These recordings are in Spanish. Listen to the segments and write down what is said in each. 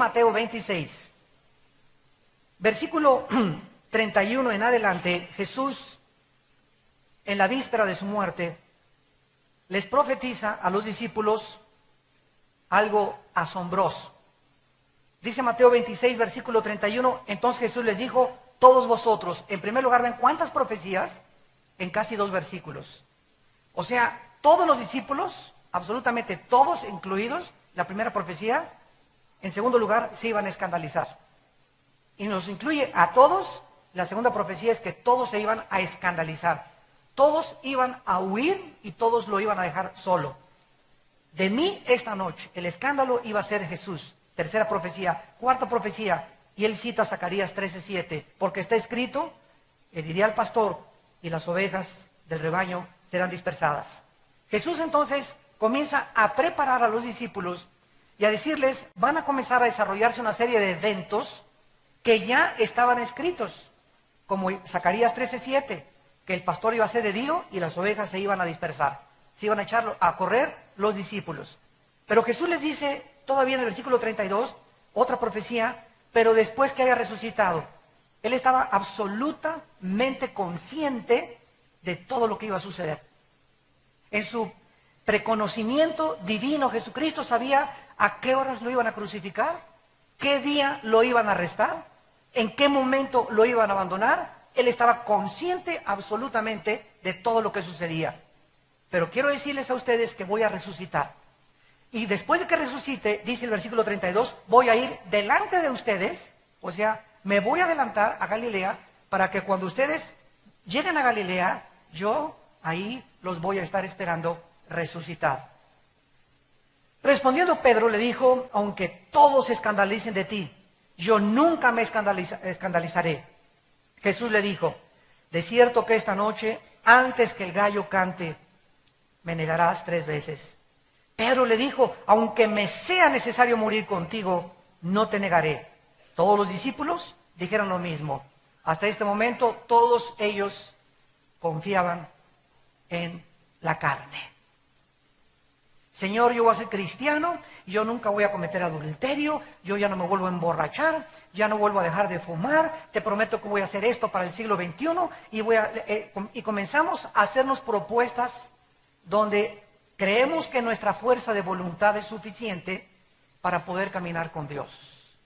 Mateo 26, versículo 31 en adelante, Jesús, en la víspera de su muerte, les profetiza a los discípulos algo asombroso. Dice Mateo 26, versículo 31, entonces Jesús les dijo, todos vosotros, en primer lugar, ¿ven cuántas profecías? En casi 2 versículos. O sea, todos los discípulos, absolutamente todos incluidos, la primera profecía, en segundo lugar, se iban a escandalizar. Y nos incluye a todos, la segunda profecía es que todos se iban a escandalizar. Todos iban a huir y todos lo iban a dejar solo. De mí esta noche, el escándalo iba a ser Jesús. Tercera profecía. Cuarta profecía, y él cita Zacarías 13:7, porque está escrito, heriré al pastor y las ovejas del rebaño serán dispersadas. Jesús entonces comienza a preparar a los discípulos y a decirles, van a comenzar a desarrollarse una serie de eventos que ya estaban escritos, como Zacarías 13:7, que el pastor iba a ser herido y las ovejas se iban a dispersar, se iban a echar a correr los discípulos. Pero Jesús les dice, todavía en el versículo 32, otra profecía, pero después que haya resucitado. Él estaba absolutamente consciente de todo lo que iba a suceder. En su preconocimiento divino, Jesucristo sabía a qué horas lo iban a crucificar, qué día lo iban a arrestar, en qué momento lo iban a abandonar. Él estaba consciente absolutamente de todo lo que sucedía. Pero quiero decirles a ustedes que voy a resucitar. Y después de que resucite, dice el versículo 32, voy a ir delante de ustedes, o sea, me voy a adelantar a Galilea, para que cuando ustedes lleguen a Galilea, yo ahí los voy a estar esperando resucitar. Respondiendo Pedro le dijo, aunque todos se escandalicen de ti, yo nunca me escandalizaré. Jesús le dijo, de cierto que esta noche, antes que el gallo cante, me negarás 3 veces. Pedro le dijo, aunque me sea necesario morir contigo, no te negaré. Todos los discípulos dijeron lo mismo. Hasta este momento, todos ellos confiaban en la carne. Señor, yo voy a ser cristiano, yo nunca voy a cometer adulterio, yo ya no me vuelvo a emborrachar, ya no vuelvo a dejar de fumar, te prometo que voy a hacer esto para el siglo XXI, y comenzamos a hacernos propuestas donde creemos que nuestra fuerza de voluntad es suficiente para poder caminar con Dios.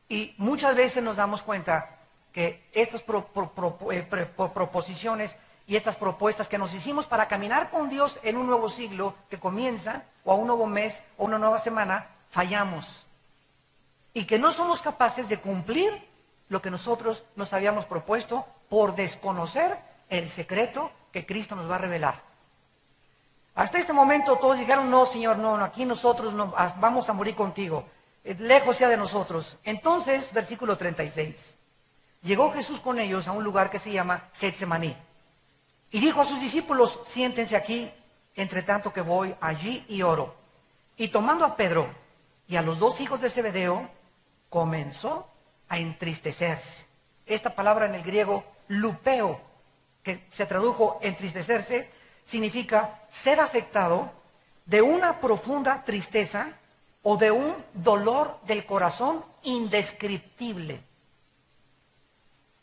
Y muchas veces nos damos cuenta que estas proposiciones y estas propuestas que nos hicimos para caminar con Dios en un nuevo siglo que comienza, o a un nuevo mes, o una nueva semana, fallamos. Y que no somos capaces de cumplir lo que nosotros nos habíamos propuesto por desconocer el secreto que Cristo nos va a revelar. Hasta este momento todos dijeron, no, Señor, no, aquí nosotros no, vamos a morir contigo, lejos sea de nosotros. Entonces, versículo 36, llegó Jesús con ellos a un lugar que se llama Getsemaní. Y dijo a sus discípulos, siéntense aquí, entre tanto que voy allí y oro. Y tomando a Pedro y a los 2 hijos de Zebedeo, comenzó a entristecerse. Esta palabra en el griego, lupeo, que se tradujo entristecerse, significa ser afectado de una profunda tristeza o de un dolor del corazón indescriptible.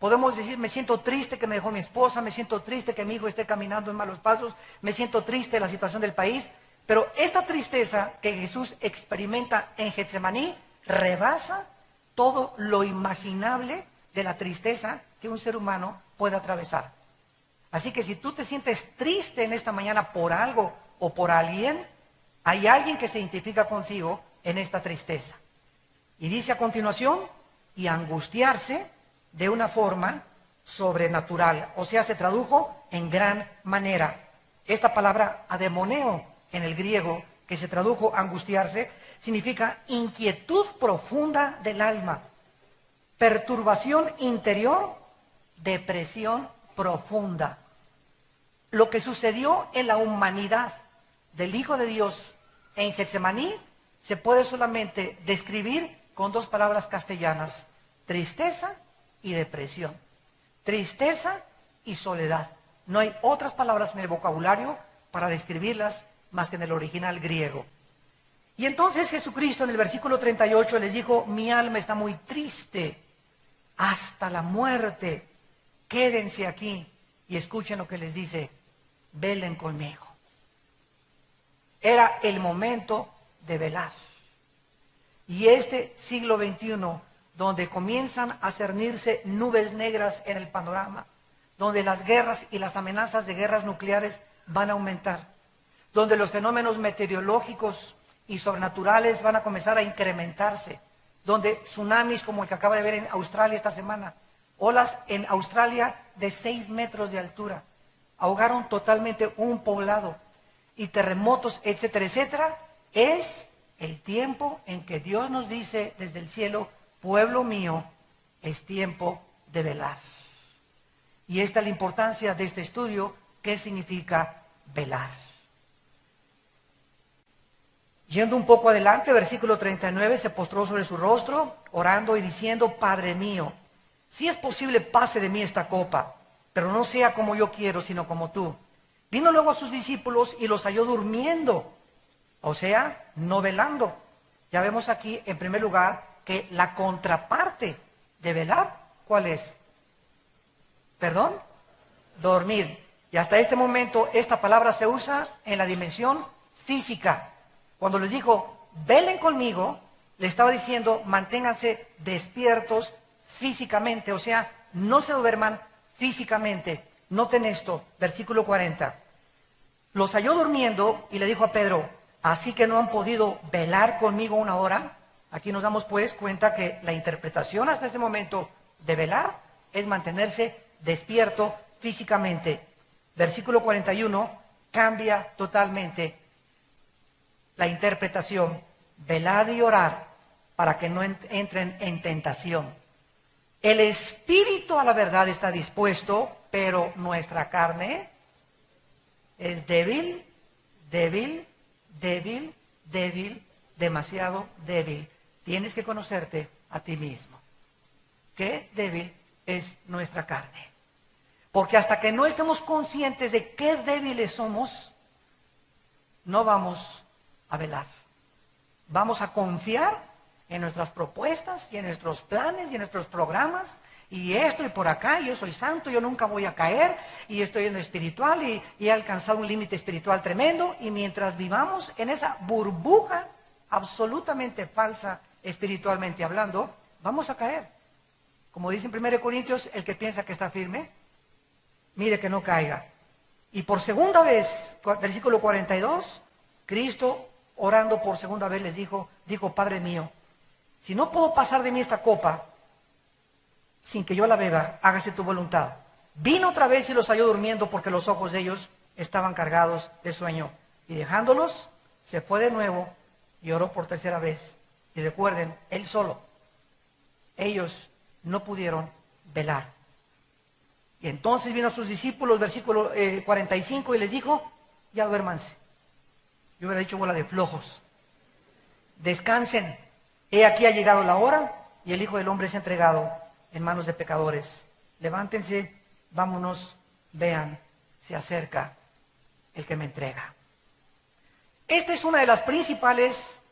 Podemos decir, me siento triste que me dejó mi esposa, me siento triste que mi hijo esté caminando en malos pasos, me siento triste de la situación del país, pero esta tristeza que Jesús experimenta en Getsemaní rebasa todo lo imaginable de la tristeza que un ser humano puede atravesar. Así que si tú te sientes triste en esta mañana por algo o por alguien, hay alguien que se identifica contigo en esta tristeza. Y dice a continuación, y angustiarse de una forma sobrenatural, o sea, se tradujo en gran manera. Esta palabra ademoneo en el griego, que se tradujo angustiarse, significa inquietud profunda del alma, perturbación interior, depresión profunda. Lo que sucedió en la humanidad del Hijo de Dios en Getsemaní se puede solamente describir con 2 palabras castellanas: tristeza y depresión. Tristeza y soledad. No hay otras palabras en el vocabulario para describirlas más que en el original griego. Y entonces Jesucristo en el versículo 38 les dijo, mi alma está muy triste hasta la muerte, quédense aquí y escuchen lo que les dice, velen conmigo. Era el momento de velar. Y este siglo XXI, donde comienzan a cernirse nubes negras en el panorama, donde las guerras y las amenazas de guerras nucleares van a aumentar, donde los fenómenos meteorológicos y sobrenaturales van a comenzar a incrementarse, donde tsunamis como el que acaba de ver en Australia esta semana, olas en Australia de 6 metros de altura, ahogaron totalmente un poblado, y terremotos, etcétera, etcétera, es el tiempo en que Dios nos dice desde el cielo, pueblo mío, es tiempo de velar. Y esta es la importancia de este estudio, ¿qué significa velar? Yendo un poco adelante, versículo 39, se postró sobre su rostro, orando y diciendo, Padre mío, si es posible pase de mí esta copa, pero no sea como yo quiero, sino como tú. Vino luego a sus discípulos y los halló durmiendo, o sea, no velando. Ya vemos aquí, en primer lugar, que la contraparte de velar, ¿cuál es? ¿Perdón? Dormir. Y hasta este momento esta palabra se usa en la dimensión física. Cuando les dijo, velen conmigo, le estaba diciendo, manténganse despiertos físicamente, o sea, no se duerman físicamente. Noten esto, versículo 40. Los halló durmiendo y le dijo a Pedro, ¿así que no han podido velar conmigo una hora? Aquí nos damos pues cuenta que la interpretación hasta este momento de velar es mantenerse despierto físicamente. Versículo 41 cambia totalmente la interpretación. Velad y orar para que no entren en tentación. El espíritu a la verdad está dispuesto, pero nuestra carne es débil, débil, débil, débil, demasiado débil. Tienes que conocerte a ti mismo. Qué débil es nuestra carne. Porque hasta que no estemos conscientes de qué débiles somos, no vamos a velar. Vamos a confiar en nuestras propuestas y en nuestros planes y en nuestros programas, y esto y por acá, yo soy santo, yo nunca voy a caer, y estoy en lo espiritual, y he alcanzado un límite espiritual tremendo, y mientras vivamos en esa burbuja absolutamente falsa, espiritualmente hablando, vamos a caer. Como dice en 1 Corintios, el que piensa que está firme, mire que no caiga. Y por segunda vez, versículo 42, Cristo, orando por segunda vez, les dijo, Padre mío, si no puedo pasar de mí esta copa sin que yo la beba, hágase tu voluntad. Vino otra vez y los halló durmiendo porque los ojos de ellos estaban cargados de sueño. Y dejándolos, se fue de nuevo y oró por tercera vez. Y recuerden, él solo. Ellos no pudieron velar. Y entonces vino a sus discípulos, versículo 45, y les dijo, ya duérmanse. Yo hubiera dicho bola de flojos. Descansen. He aquí ha llegado la hora y el Hijo del Hombre es entregado en manos de pecadores. Levántense, vámonos, vean, se acerca el que me entrega. Esta es una de las principales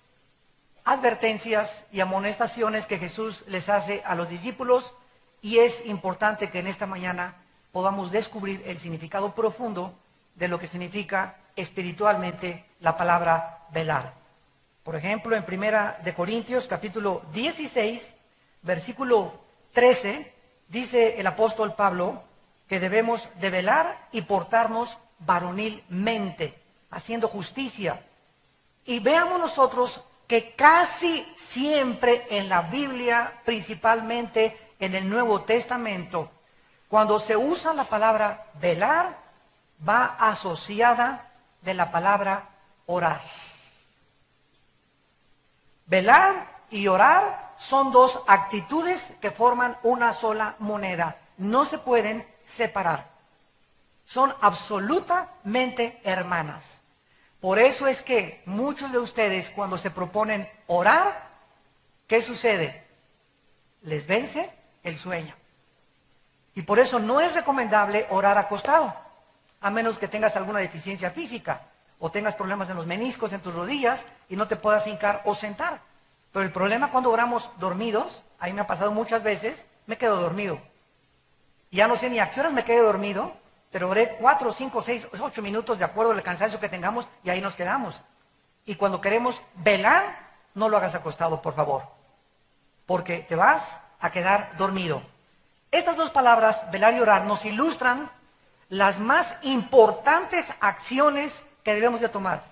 advertencias y amonestaciones que Jesús les hace a los discípulos, y es importante que en esta mañana podamos descubrir el significado profundo de lo que significa espiritualmente la palabra velar. Por ejemplo, en 1 Corintios, capítulo 16, versículo 13, dice el apóstol Pablo que debemos de velar y portarnos varonilmente, haciendo justicia. Y veamos nosotros que casi siempre en la Biblia, principalmente en el Nuevo Testamento, cuando se usa la palabra velar, va asociada de la palabra orar. Velar y orar son dos actitudes que forman una sola moneda. No se pueden separar. Son absolutamente hermanas. Por eso es que muchos de ustedes, cuando se proponen orar, ¿qué sucede? Les vence el sueño. Y por eso no es recomendable orar acostado, a menos que tengas alguna deficiencia física. o tengas problemas en los meniscos, en tus rodillas, y no te puedas hincar o sentar. Pero el problema cuando oramos dormidos, a mí me ha pasado muchas veces, me quedo dormido. Y ya no sé ni a qué horas me quedé dormido, pero oré 4, 5, 6, 8 minutos de acuerdo al cansancio que tengamos y ahí nos quedamos. Y cuando queremos velar, no lo hagas acostado, por favor, porque te vas a quedar dormido. Estas dos palabras, velar y orar, nos ilustran las más importantes acciones que debemos de tomar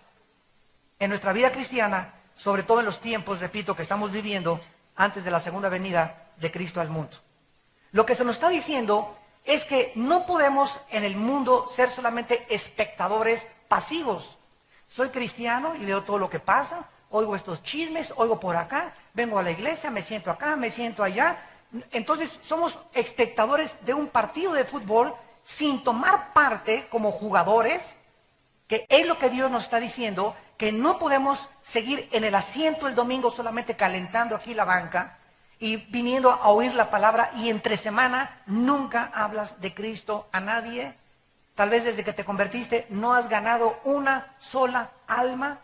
en nuestra vida cristiana, sobre todo en los tiempos, repito, que estamos viviendo antes de la segunda venida de Cristo al mundo. Lo que se nos está diciendo es que no podemos en el mundo ser solamente espectadores pasivos. Soy cristiano y veo todo lo que pasa, oigo estos chismes, oigo por acá, vengo a la iglesia, me siento acá, me siento allá. Entonces somos espectadores de un partido de fútbol sin tomar parte como jugadores, que es lo que Dios nos está diciendo, que no podemos seguir en el asiento el domingo solamente calentando aquí la banca y viniendo a oír la palabra y entre semana nunca hablas de Cristo a nadie. Tal vez desde que te convertiste no has ganado una sola alma.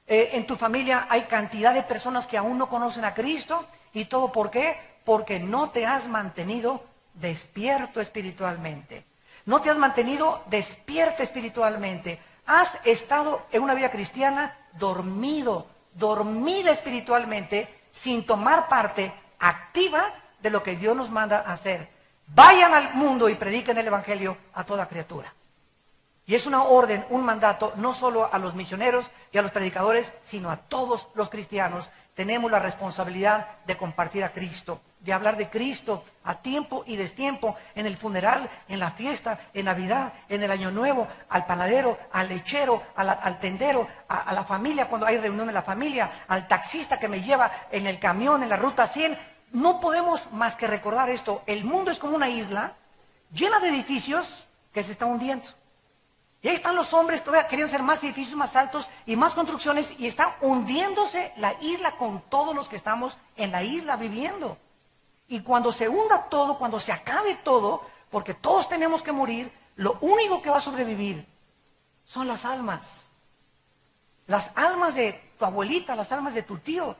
En tu familia hay cantidad de personas que aún no conocen a Cristo. ¿Y todo por qué? Porque no te has mantenido despierto espiritualmente. No te has mantenido despierta espiritualmente. Has estado en una vida cristiana dormido, dormida espiritualmente, sin tomar parte activa de lo que Dios nos manda a hacer. Vayan al mundo y prediquen el evangelio a toda criatura. Y es una orden, un mandato, no solo a los misioneros y a los predicadores, sino a todos los cristianos. Tenemos la responsabilidad de compartir a Cristo, de hablar de Cristo a tiempo y destiempo, en el funeral, en la fiesta, en Navidad, en el Año Nuevo, al panadero, al lechero, al tendero, a la familia cuando hay reunión en la familia, al taxista que me lleva en el camión, en la ruta 100. No podemos más que recordar esto. El mundo es como una isla llena de edificios que se está hundiendo. Y ahí están los hombres todavía queriendo hacer más edificios más altos y más construcciones y está hundiéndose la isla con todos los que estamos en la isla viviendo. Y cuando se hunda todo, cuando se acabe todo, porque todos tenemos que morir, lo único que va a sobrevivir son las almas. Las almas de tu abuelita, las almas de tu tío,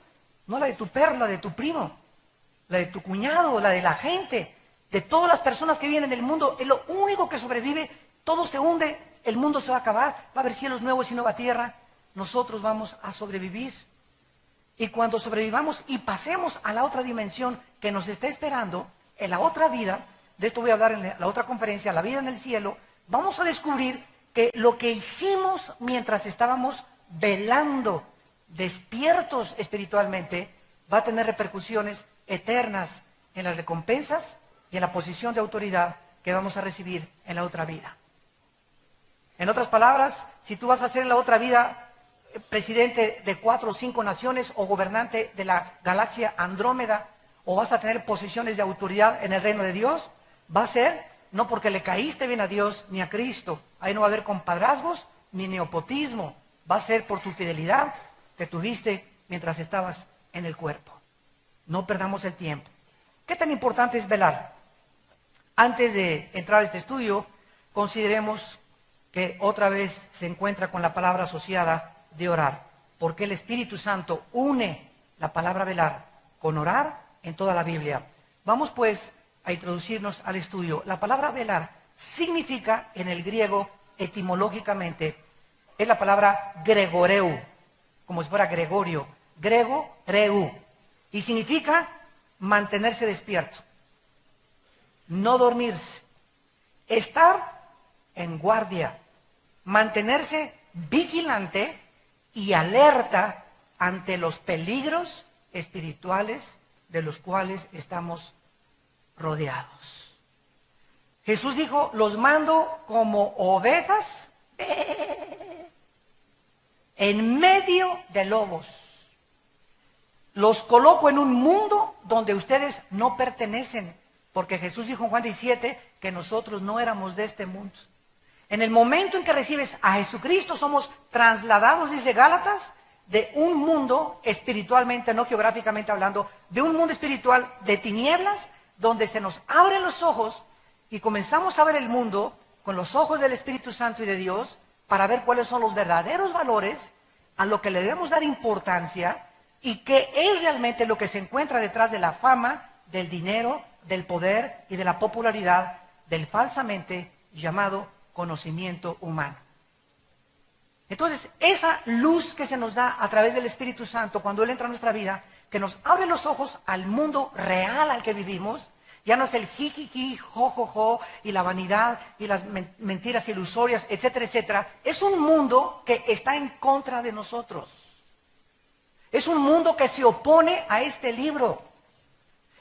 no la de tu perro, la de tu primo, la de tu cuñado, la de la gente, de todas las personas que vienen del mundo, es lo único que sobrevive. Todo se hunde, el mundo se va a acabar, va a haber cielos nuevos y nueva tierra. Nosotros vamos a sobrevivir. Y cuando sobrevivamos y pasemos a la otra dimensión que nos está esperando, en la otra vida, de esto voy a hablar en la otra conferencia, la vida en el cielo, vamos a descubrir que lo que hicimos mientras estábamos velando, despiertos espiritualmente, va a tener repercusiones eternas en las recompensas y en la posición de autoridad que vamos a recibir en la otra vida. En otras palabras, si tú vas a ser en la otra vida presidente de 4 o 5 naciones o gobernante de la galaxia Andrómeda, o vas a tener posiciones de autoridad en el reino de Dios, va a ser no porque le caíste bien a Dios ni a Cristo. Ahí no va a haber compadrazgos ni nepotismo. Va a ser por tu fidelidad que tuviste mientras estabas en el cuerpo. No perdamos el tiempo. ¿Qué tan importante es velar? Antes de entrar a este estudio, consideremos que otra vez se encuentra con la palabra asociada de orar, porque el Espíritu Santo une la palabra velar con orar en toda la Biblia. Vamos pues a introducirnos al estudio. La palabra velar significa en el griego etimológicamente, es la palabra gregoreu, como si fuera Gregorio, grego, reu, y significa mantenerse despierto, no dormirse, estar en guardia, mantenerse vigilante y alerta ante los peligros espirituales de los cuales estamos rodeados. Jesús dijo, los mando como ovejas en medio de lobos. Los coloco en un mundo donde ustedes no pertenecen, porque Jesús dijo en Juan 17 que nosotros no éramos de este mundo. En el momento en que recibes a Jesucristo somos trasladados, dice Gálatas, de un mundo espiritualmente, no geográficamente hablando, de un mundo espiritual de tinieblas, donde se nos abren los ojos y comenzamos a ver el mundo con los ojos del Espíritu Santo y de Dios, para ver cuáles son los verdaderos valores a lo que le debemos dar importancia y qué es realmente lo que se encuentra detrás de la fama, del dinero, del poder y de la popularidad del falsamente llamado conocimiento humano. Entonces, esa luz que se nos da a través del Espíritu Santo cuando Él entra a nuestra vida, que nos abre los ojos al mundo real al que vivimos, ya no es el jijiji, jojojo, y la vanidad, y las mentiras ilusorias, etcétera, etcétera. Es un mundo que está en contra de nosotros. Es un mundo que se opone a este libro.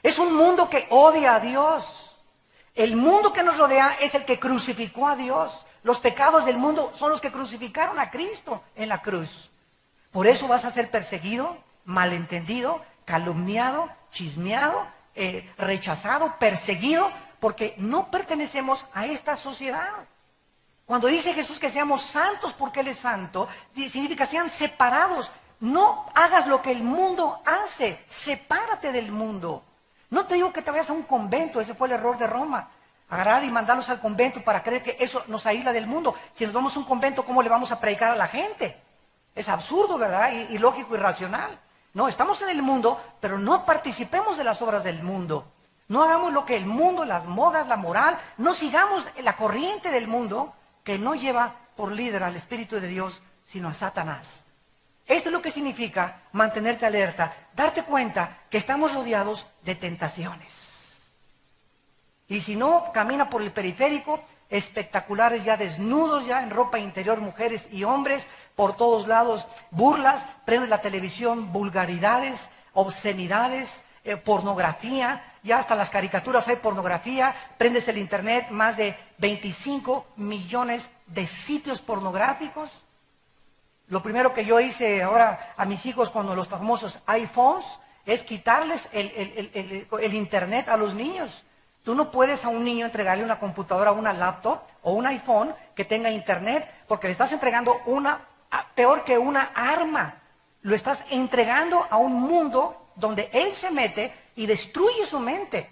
Es un mundo que odia a Dios. El mundo que nos rodea es el que crucificó a Dios. Los pecados del mundo son los que crucificaron a Cristo en la cruz. Por eso vas a ser perseguido, malentendido, calumniado, chismeado, rechazado, perseguido, porque no pertenecemos a esta sociedad. Cuando dice Jesús que seamos santos porque Él es santo, significa sean separados. No hagas lo que el mundo hace, sepárate del mundo. No te digo que te vayas a un convento, ese fue el error de Roma. Agarrar y mandarlos al convento para creer que eso nos aísla del mundo. Si nos vamos a un convento, ¿cómo le vamos a predicar a la gente? Es absurdo, ¿verdad? Y lógico y racional. No, estamos en el mundo, pero no participemos de las obras del mundo. No hagamos lo que el mundo, las modas, la moral, no sigamos la corriente del mundo que no lleva por líder al Espíritu de Dios, sino a Satanás. Esto es lo que significa mantenerte alerta, darte cuenta que estamos rodeados de tentaciones. Y si no, camina por el periférico, espectaculares ya desnudos, ya en ropa interior, mujeres y hombres, por todos lados, burlas, prendes la televisión, vulgaridades, obscenidades, pornografía, ya hasta las caricaturas hay pornografía, prendes el internet, más de 25 millones de sitios pornográficos. Lo primero que yo hice ahora a mis hijos con los famosos iPhones es quitarles el internet a los niños. Tú no puedes a un niño entregarle una computadora, una laptop o un iPhone que tenga internet, porque le estás entregando peor que una arma. Lo estás entregando a un mundo donde él se mete y destruye su mente.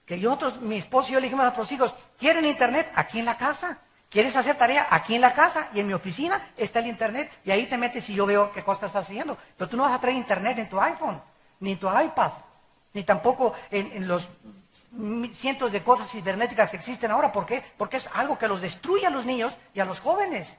Que mi esposo y yo le dijimos a nuestros hijos, ¿quieren internet? Aquí en la casa. ¿Quieres hacer tarea? Aquí en la casa y en mi oficina está el internet. Y ahí te metes y yo veo qué cosa estás haciendo. Pero tú no vas a traer internet en tu iPhone, ni en tu iPad, ni tampoco en los cientos de cosas cibernéticas que existen ahora. ¿Por qué? Porque es algo que los destruye a los niños y a los jóvenes.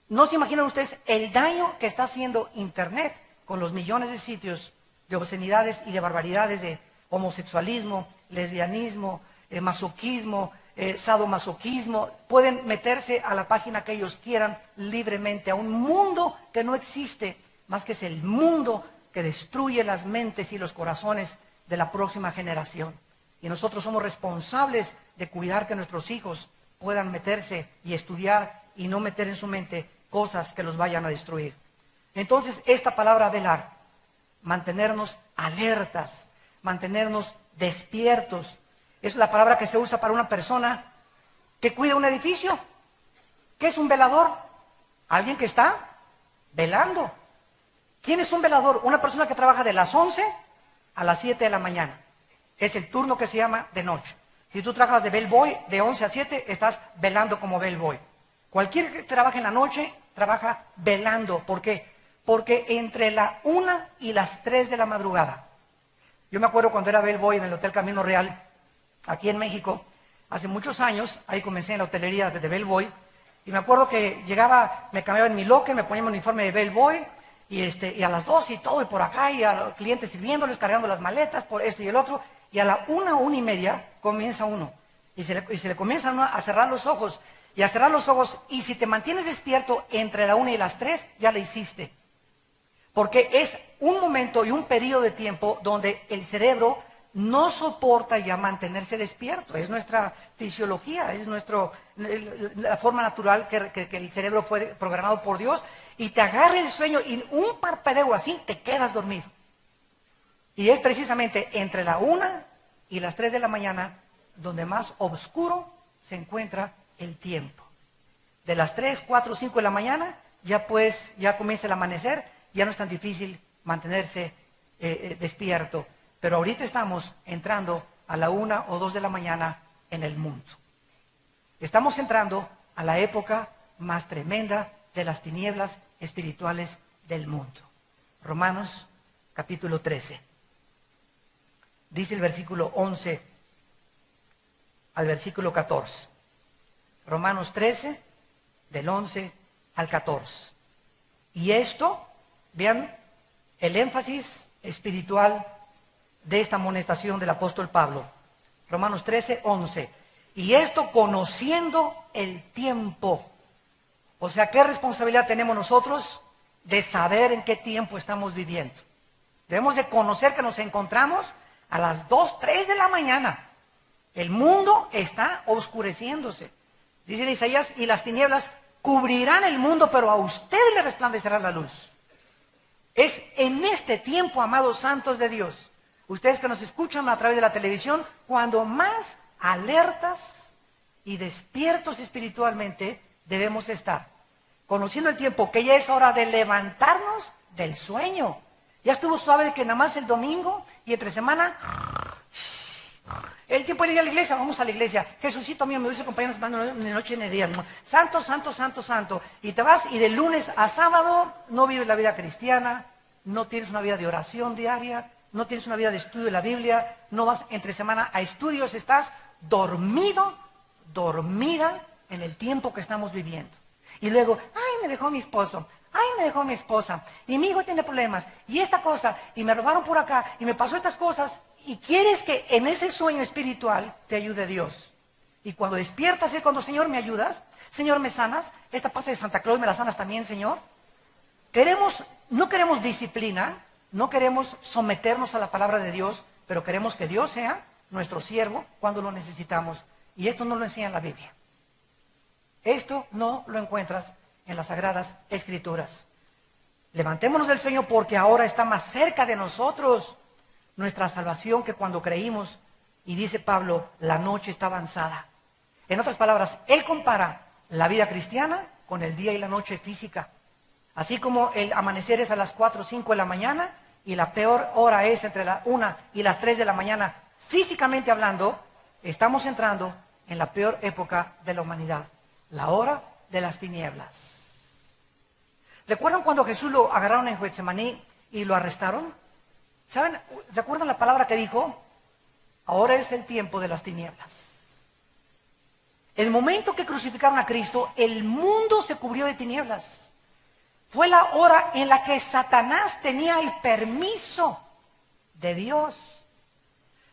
No se imaginan ustedes el daño que está haciendo internet con los millones de sitios de obscenidades y de barbaridades, de homosexualismo, lesbianismo, masoquismo, sadomasoquismo. Pueden meterse a la página que ellos quieran libremente, a un mundo que no existe, más que es el mundo que destruye las mentes y los corazones de la próxima generación. Y nosotros somos responsables de cuidar que nuestros hijos puedan meterse y estudiar y no meter en su mente cosas que los vayan a destruir. Entonces, esta palabra velar, mantenernos alertas, mantenernos despiertos, es la palabra que se usa para una persona que cuida un edificio. ¿Qué es un velador? Alguien que está velando. ¿Quién es un velador? Una persona que trabaja de las 11 a las 7 de la mañana. Es el turno que se llama de noche. Si tú trabajas de bellboy, de 11 a 7, estás velando como bellboy. Cualquier que trabaje en la noche, trabaja velando. ¿Por qué? Porque entre la 1 y las 3 de la madrugada. Yo me acuerdo cuando era bellboy en el Hotel Camino Real, aquí en México, hace muchos años, ahí comencé en la hotelería de bellboy, y me acuerdo que llegaba, me cambiaba en mi locker, me ponía mi uniforme de bellboy, y a las 12 y todo, y por acá, y a los clientes sirviéndoles, cargando las maletas, por esto y el otro, y a la 1:30 comienza uno, y se le comienzan a cerrar los ojos, y si te mantienes despierto entre la 1 y las 3, ya la hiciste. Porque es un momento y un periodo de tiempo donde el cerebro no soporta ya mantenerse despierto. Es nuestra fisiología, es la forma natural que el cerebro fue programado por Dios, y te agarra el sueño y un parpadeo así te quedas dormido. Y es precisamente entre la 1 y las 3 de la mañana donde más oscuro se encuentra el tiempo. De las 3, 4, 5 de la mañana ya comienza el amanecer, ya no es tan difícil mantenerse despierto. Pero ahorita estamos entrando a la 1 o 2 de la mañana en el mundo. Estamos entrando a la época más tremenda de las tinieblas espirituales del mundo. Romanos capítulo 13. Dice el versículo 11 al versículo 14. Romanos 13, del 11 al 14. Y esto, vean el énfasis espiritual de esta amonestación del apóstol Pablo. Romanos 13, 11. Y esto conociendo el tiempo. O sea, ¿qué responsabilidad tenemos nosotros de saber en qué tiempo estamos viviendo? Debemos de conocer que nos encontramos a las 2, 3 de la mañana. El mundo está oscureciéndose. Dice Isaías, y las tinieblas cubrirán el mundo, pero a ustedes le resplandecerá la luz. Es en este tiempo, amados santos de Dios, ustedes que nos escuchan a través de la televisión, cuando más alertas y despiertos espiritualmente debemos estar. Conociendo el tiempo, que ya es hora de levantarnos del sueño. Ya estuvo suave de que nada más el domingo y entre semana, el tiempo de ir a la iglesia, vamos a la iglesia. Jesucito mío, me dice compañeros, ni noche ni día. Santo, santo, santo, santo. Y te vas y de lunes a sábado no vives la vida cristiana, no tienes una vida de oración diaria, no tienes una vida de estudio de la Biblia, no vas entre semana a estudios, estás dormido, dormida en el tiempo que estamos viviendo. Y luego, ay, me dejó mi esposo, ay, me dejó mi esposa, y mi hijo tiene problemas, y esta cosa, y me robaron por acá, y me pasó estas cosas, y quieres que en ese sueño espiritual te ayude Dios. Y cuando despiertas es cuando, Señor, ¿me ayudas? Señor, ¿me sanas? Esta pasta de Santa Claus, ¿me la sanas también, Señor? No queremos disciplina, no queremos someternos a la palabra de Dios, pero queremos que Dios sea nuestro siervo cuando lo necesitamos. Y esto no lo enseña en la Biblia. Esto no lo encuentras en las Sagradas Escrituras. Levantémonos del sueño porque ahora está más cerca de nosotros nuestra salvación que cuando creímos. Y dice Pablo, la noche está avanzada. En otras palabras, él compara la vida cristiana con el día y la noche física. Así como el amanecer es a las 4 o 5 de la mañana y la peor hora es entre la 1 y las 3 de la mañana, físicamente hablando, estamos entrando en la peor época de la humanidad, la hora de las tinieblas. ¿Recuerdan cuando Jesús lo agarraron en Getsemaní y lo arrestaron? ¿Saben? ¿Recuerdan la palabra que dijo? Ahora es el tiempo de las tinieblas. El momento que crucificaron a Cristo, el mundo se cubrió de tinieblas. Fue la hora en la que Satanás tenía el permiso de Dios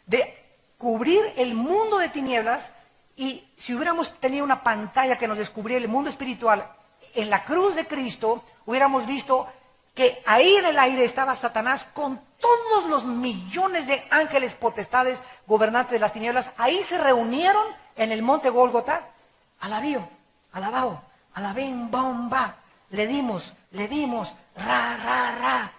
de cubrir el mundo de tinieblas. Y si hubiéramos tenido una pantalla que nos descubriera el mundo espiritual, en la cruz de Cristo, hubiéramos visto que ahí en el aire estaba Satanás con todos los millones de ángeles potestades, gobernantes de las tinieblas. Ahí se reunieron en el monte Gólgota. Alabío, alabao, alabín, bomba. Le dimos, ra, ra, ra.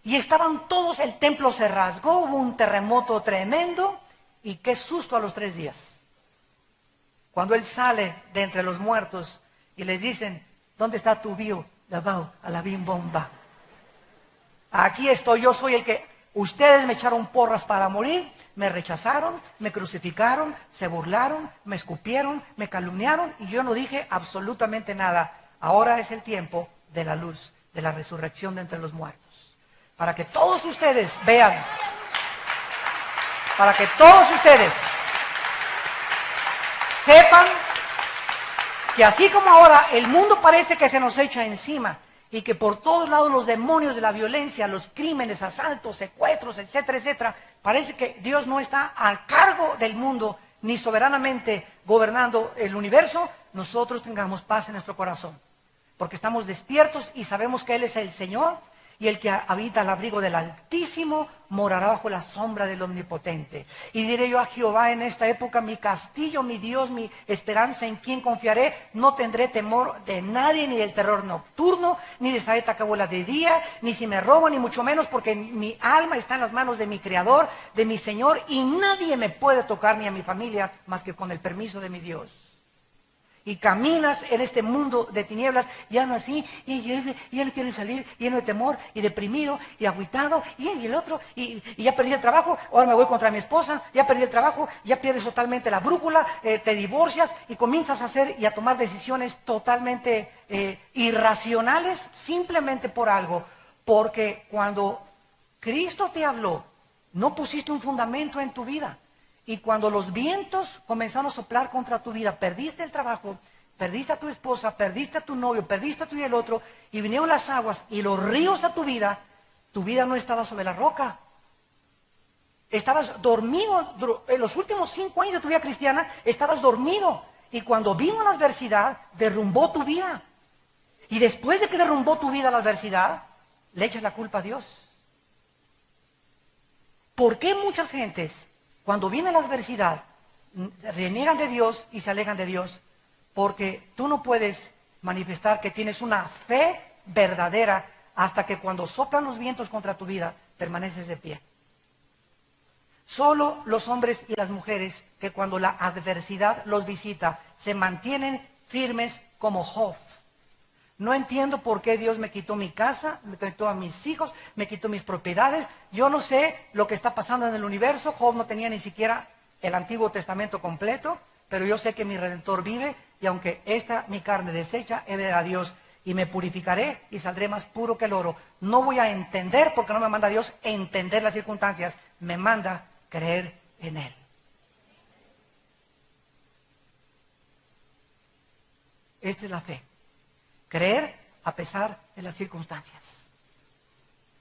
Y estaban todos, el templo se rasgó, hubo un terremoto tremendo. Y qué susto a los 3 días. Cuando él sale de entre los muertos y les dicen, ¿dónde está tu bio? Labao, alabim bomba. Aquí estoy, yo soy el que, ustedes me echaron porras para morir, me rechazaron, me crucificaron, se burlaron, me escupieron, me calumniaron y yo no dije absolutamente nada. Ahora es el tiempo de la luz, de la resurrección de entre los muertos. Para que todos ustedes vean, para que todos ustedes sepan que así como ahora el mundo parece que se nos echa encima y que por todos lados los demonios de la violencia, los crímenes, asaltos, secuestros, etcétera, etcétera, parece que Dios no está al cargo del mundo ni soberanamente gobernando el universo, nosotros tengamos paz en nuestro corazón. Porque estamos despiertos y sabemos que Él es el Señor y el que habita al abrigo del Altísimo morará bajo la sombra del Omnipotente. Y diré yo a Jehová en esta época, mi castillo, mi Dios, mi esperanza, en quien confiaré. No tendré temor de nadie, ni del terror nocturno, ni de saeta que vuela de día, ni si me robo, ni mucho menos, porque mi alma está en las manos de mi Creador, de mi Señor, y nadie me puede tocar ni a mi familia más que con el permiso de mi Dios. y caminas en este mundo de tinieblas, ya no así, y ya no quieren salir, lleno de temor, y deprimido, y agüitado, y el otro, y ya perdí el trabajo, ahora me voy contra mi esposa, ya perdí el trabajo, ya pierdes totalmente la brújula, te divorcias, y comienzas a hacer y a tomar decisiones totalmente irracionales, simplemente por algo, porque cuando Cristo te habló, no pusiste un fundamento en tu vida. Y cuando los vientos comenzaron a soplar contra tu vida, perdiste el trabajo, perdiste a tu esposa, perdiste a tu novio, perdiste a tú y el otro, y vinieron las aguas y los ríos a tu vida no estaba sobre la roca. Estabas dormido, en los últimos 5 años de tu vida cristiana, estabas dormido. Y cuando vino la adversidad, derrumbó tu vida. Y después de que derrumbó tu vida la adversidad, le echas la culpa a Dios. ¿Por qué muchas gentes, cuando viene la adversidad, reniegan de Dios y se alejan de Dios? Porque tú no puedes manifestar que tienes una fe verdadera hasta que cuando soplan los vientos contra tu vida, permaneces de pie. Solo los hombres y las mujeres que cuando la adversidad los visita, se mantienen firmes como Job. No entiendo por qué Dios me quitó mi casa, me quitó a mis hijos, me quitó mis propiedades. Yo no sé lo que está pasando en el universo. Job no tenía ni siquiera el Antiguo Testamento completo, pero yo sé que mi Redentor vive y aunque esta mi carne deshecha, he de ver a Dios y me purificaré y saldré más puro que el oro. No voy a entender, porque no me manda Dios entender las circunstancias, me manda creer en Él. Esta es la fe. Creer a pesar de las circunstancias.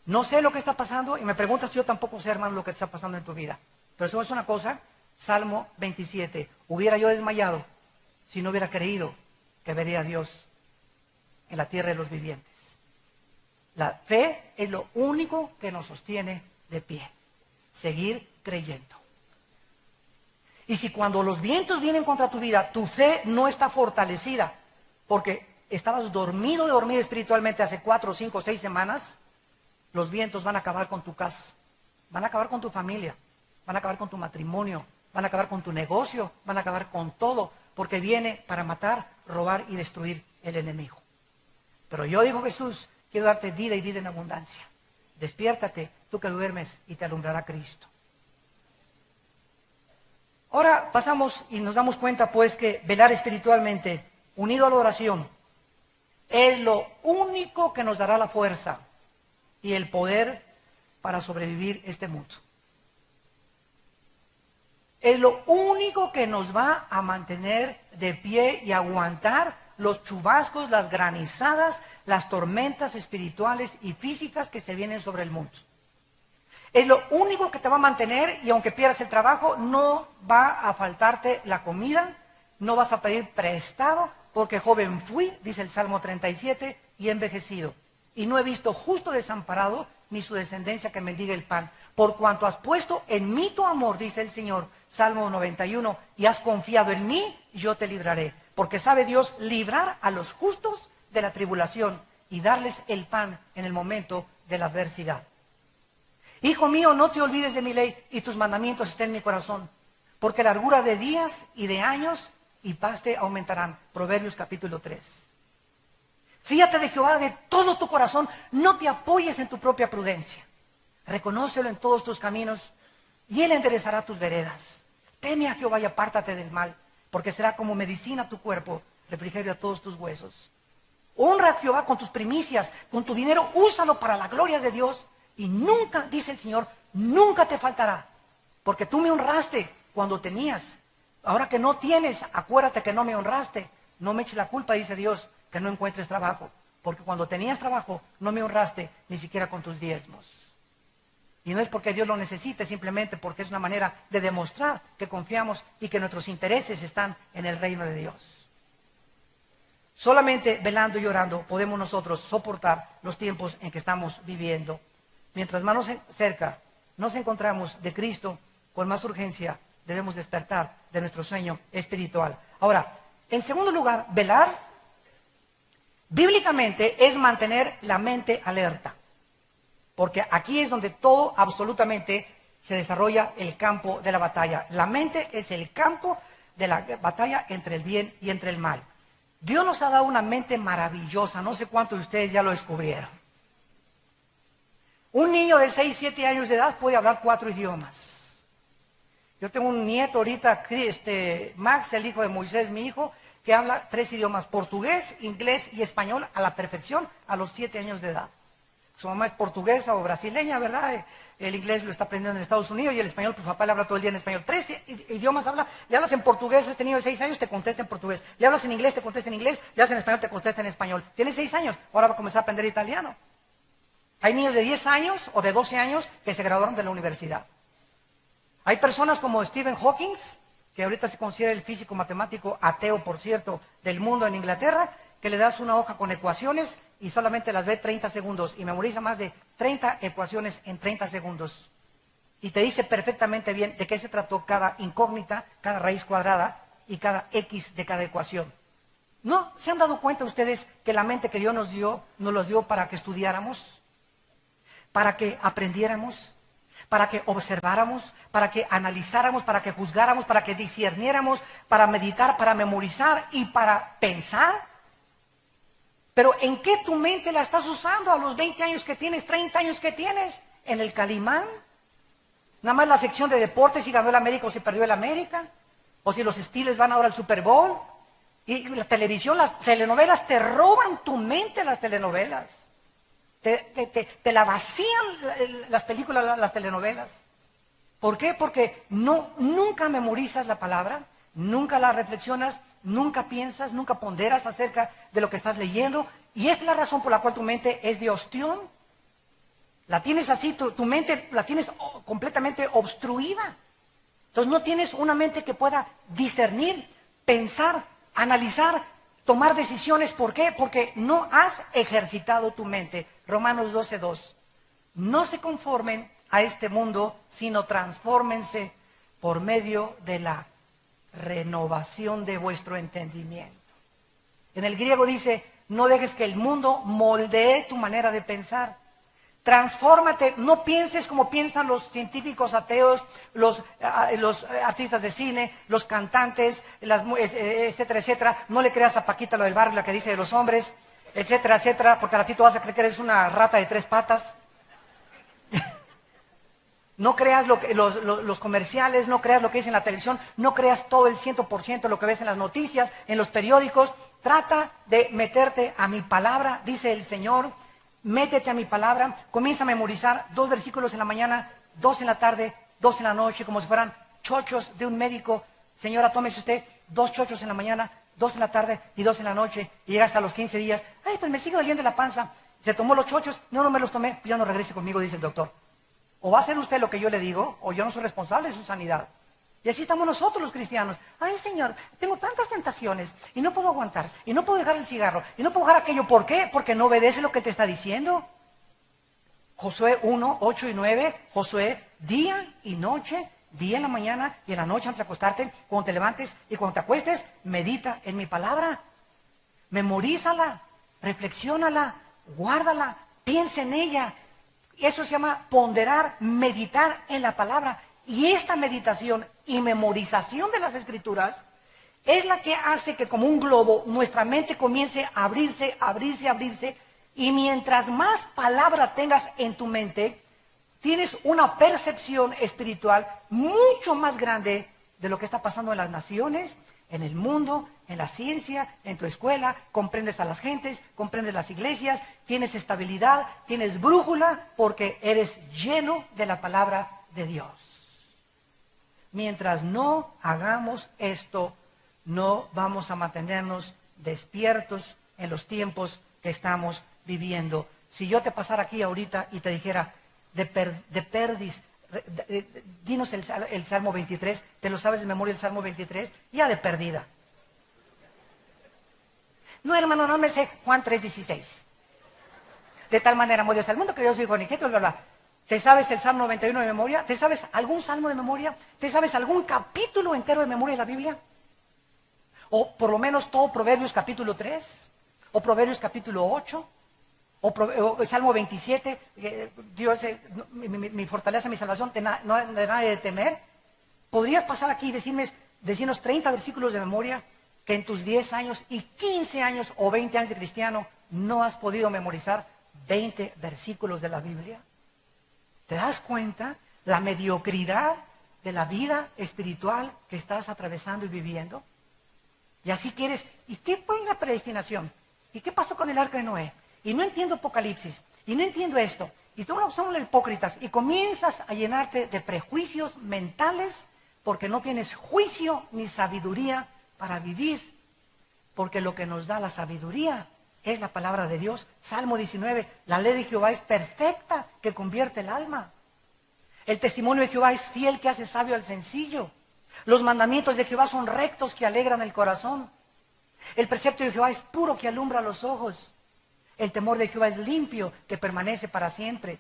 No sé lo que está pasando y me preguntas, yo tampoco sé, hermano, lo que está pasando en tu vida. Pero eso es una cosa, Salmo 27. Hubiera yo desmayado si no hubiera creído que vería a Dios en la tierra de los vivientes. La fe es lo único que nos sostiene de pie. Seguir creyendo. Y si cuando los vientos vienen contra tu vida, tu fe no está fortalecida, porque estabas dormido espiritualmente hace 4, 5, 6 semanas, los vientos van a acabar con tu casa, van a acabar con tu familia, van a acabar con tu matrimonio, van a acabar con tu negocio, van a acabar con todo, porque viene para matar, robar y destruir el enemigo. Pero yo digo, Jesús, quiero darte vida y vida en abundancia. Despiértate, tú que duermes, y te alumbrará Cristo. Ahora pasamos y nos damos cuenta pues que velar espiritualmente, unido a la oración, es lo único que nos dará la fuerza y el poder para sobrevivir este mundo. Es lo único que nos va a mantener de pie y aguantar los chubascos, las granizadas, las tormentas espirituales y físicas que se vienen sobre el mundo. Es lo único que te va a mantener, y aunque pierdas el trabajo, no va a faltarte la comida, no vas a pedir prestado, porque joven fui, dice el Salmo 37, y he envejecido. Y no he visto justo desamparado, ni su descendencia que mendigue el pan. Por cuanto has puesto en mí tu amor, dice el Señor, Salmo 91, y has confiado en mí, yo te libraré. Porque sabe Dios librar a los justos de la tribulación y darles el pan en el momento de la adversidad. Hijo mío, no te olvides de mi ley y tus mandamientos estén en mi corazón, porque largura de días y de años y paz te aumentarán. Proverbios capítulo 3. Fíjate de Jehová de todo tu corazón, no te apoyes en tu propia prudencia. Reconócelo en todos tus caminos y Él enderezará tus veredas. Teme a Jehová y apártate del mal, porque será como medicina a tu cuerpo, refrigerio a todos tus huesos. Honra a Jehová con tus primicias, con tu dinero, úsalo para la gloria de Dios. Y nunca, dice el Señor, nunca te faltará. Porque tú me honraste cuando tenías. Ahora que no tienes, acuérdate que no me honraste. No me eches la culpa, dice Dios, que no encuentres trabajo. Porque cuando tenías trabajo, no me honraste ni siquiera con tus diezmos. Y no es porque Dios lo necesite, simplemente porque es una manera de demostrar que confiamos y que nuestros intereses están en el reino de Dios. Solamente velando y orando podemos nosotros soportar los tiempos en que estamos viviendo. Mientras más cerca nos encontramos de Cristo, con más urgencia debemos despertar de nuestro sueño espiritual. Ahora, en segundo lugar, velar bíblicamente es mantener la mente alerta. Porque aquí es donde todo absolutamente se desarrolla el campo de la batalla. La mente es el campo de la batalla entre el bien y entre el mal. Dios nos ha dado una mente maravillosa, no sé cuántos de ustedes ya lo descubrieron. Un niño de 6, 7 años de edad puede hablar 4 idiomas. Yo tengo un nieto ahorita, Max, el hijo de Moisés, mi hijo, que habla 3 idiomas, portugués, inglés y español a la perfección a los 7 años de edad. Su mamá es portuguesa o brasileña, ¿verdad? El inglés lo está aprendiendo en Estados Unidos y el español, pues papá le habla todo el día en español. 3 idiomas habla, le hablas en portugués, este niño de 6 años te contesta en portugués. Le hablas en inglés, te contesta en inglés, le hablas en español, te contesta en español. Tiene 6 años, ahora va a comenzar a aprender italiano. Hay niños de 10 años o de 12 años que se graduaron de la universidad. Hay personas como Stephen Hawking, que ahorita se considera el físico matemático ateo, por cierto, del mundo en Inglaterra, que le das una hoja con ecuaciones y solamente las ve 30 segundos y memoriza más de 30 ecuaciones en 30 segundos. Y te dice perfectamente bien de qué se trató cada incógnita, cada raíz cuadrada y cada x de cada ecuación. ¿No se han dado cuenta ustedes que la mente que Dios nos los dio para que estudiáramos, para que aprendiéramos, para que observáramos, para que analizáramos, para que juzgáramos, para que discerniéramos, para meditar, para memorizar y para pensar? Pero ¿en qué tu mente la estás usando a los 20 años que tienes, 30 años que tienes? ¿En el Calimán? Nada más la sección de deportes, si ganó el América o si perdió el América, o si los Steelers van ahora al Super Bowl. Y la televisión, las telenovelas te roban tu mente, las telenovelas. Te la vacían las películas, las telenovelas. ¿Por qué? Porque nunca memorizas la palabra, nunca la reflexionas, nunca piensas, nunca ponderas acerca de lo que estás leyendo. Y esta es la razón por la cual tu mente es de ostión. La tienes así, tu mente la tienes completamente obstruida. Entonces no tienes una mente que pueda discernir, pensar, analizar, tomar decisiones. ¿Por qué? Porque no has ejercitado tu mente. Romanos 12:2. No se conformen a este mundo, sino transfórmense por medio de la renovación de vuestro entendimiento. En el griego dice, no dejes que el mundo moldee tu manera de pensar. Transfórmate, no pienses como piensan los científicos ateos, los artistas de cine, los cantantes, etcétera, etcétera. No le creas a Paquita lo del barrio, la que dice de los hombres, etcétera, etcétera, porque a ratito vas a creer que eres una rata de 3 patas. No creas los comerciales, no creas lo que dice en la televisión, no creas todo el 100% lo que ves en las noticias, en los periódicos. Trata de meterte a mi palabra, dice el Señor. Métete a mi palabra, comienza a memorizar 2 versículos en la mañana, 2 en la tarde, 2 en la noche, como si fueran chochos de un médico. Señora, tómese usted 2 chochos en la mañana, 2 en la tarde y 2 en la noche. Y llegas a los 15 días, ay, pues me sigue doliendo la panza. Se tomó los chochos, no me los tomé, pues ya no regrese conmigo, dice el doctor. O va a hacer usted lo que yo le digo, o yo no soy responsable de su sanidad. Y así estamos nosotros los cristianos. Ay, Señor, tengo tantas tentaciones y no puedo aguantar, y no puedo dejar el cigarro, y no puedo dejar aquello. ¿Por qué? Porque no obedece lo que te está diciendo. Josué 1, 8 y 9, Josué, día y noche, día en la mañana y en la noche antes de acostarte, cuando te levantes y cuando te acuestes, medita en mi palabra. Memorízala, reflexiónala, guárdala, piensa en ella. Eso se llama ponderar, meditar en la palabra. Y esta meditación y memorización de las Escrituras es la que hace que como un globo nuestra mente comience a abrirse, abrirse, abrirse. Y mientras más palabra tengas en tu mente, tienes una percepción espiritual mucho más grande de lo que está pasando en las naciones, en el mundo, en la ciencia, en tu escuela. Comprendes a las gentes, comprendes las iglesias, tienes estabilidad, tienes brújula, porque eres lleno de la palabra de Dios. Mientras no hagamos esto, no vamos a mantenernos despiertos en los tiempos que estamos viviendo. Si yo te pasara aquí ahorita y te dijera, dinos el Salmo 23, ¿te lo sabes de memoria el Salmo 23? Ya de perdida. No, hermano, no me sé Juan 3:16. De tal manera amó Dios al mundo que Dios dijo, ni qué, bla, bla, bla. ¿Te sabes el Salmo 91 de memoria? ¿Te sabes algún salmo de memoria? ¿Te sabes algún capítulo entero de memoria de la Biblia? O por lo menos todo Proverbios capítulo 3, o Proverbios capítulo 8, o el Salmo 27, Dios mi fortaleza, mi salvación, de nadie de temer. ¿Podrías pasar aquí y decirnos 30 versículos de memoria? que en tus 10 años y 15 años o 20 años de cristiano no has podido memorizar 20 versículos de la Biblia? ¿Te das cuenta la mediocridad de la vida espiritual que estás atravesando y viviendo? Y así quieres, ¿y qué fue la predestinación? ¿Y qué pasó con el arca de Noé? Y no entiendo Apocalipsis, y no entiendo esto. Y todos somos hipócritas, y comienzas a llenarte de prejuicios mentales porque no tienes juicio ni sabiduría para vivir. Porque lo que nos da la sabiduría es la palabra de Dios. Salmo 19, la ley de Jehová es perfecta, que convierte el alma. El testimonio de Jehová es fiel, que hace sabio al sencillo. Los mandamientos de Jehová son rectos, que alegran el corazón. El precepto de Jehová es puro, que alumbra los ojos. El temor de Jehová es limpio, que permanece para siempre.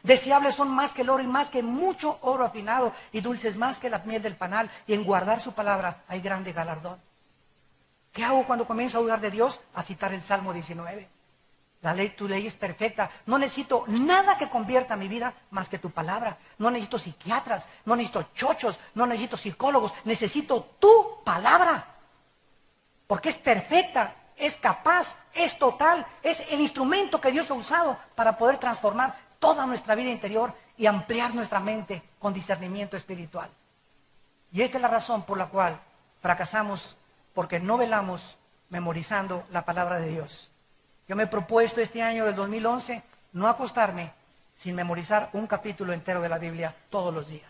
Deseables son más que el oro y más que mucho oro afinado, y dulces más que la miel del panal, y en guardar su palabra hay grande galardón. ¿Qué hago cuando comienzo a dudar de Dios? A citar el Salmo 19. Tu ley es perfecta. No necesito nada que convierta mi vida más que tu palabra. No necesito psiquiatras, no necesito chochos, no necesito psicólogos. Necesito tu palabra. Porque es perfecta, es capaz, es total. Es el instrumento que Dios ha usado para poder transformar toda nuestra vida interior y ampliar nuestra mente con discernimiento espiritual. Y esta es la razón por la cual fracasamos, porque no velamos memorizando la palabra de Dios. Yo me he propuesto este año del 2011 no acostarme sin memorizar un capítulo entero de la Biblia todos los días.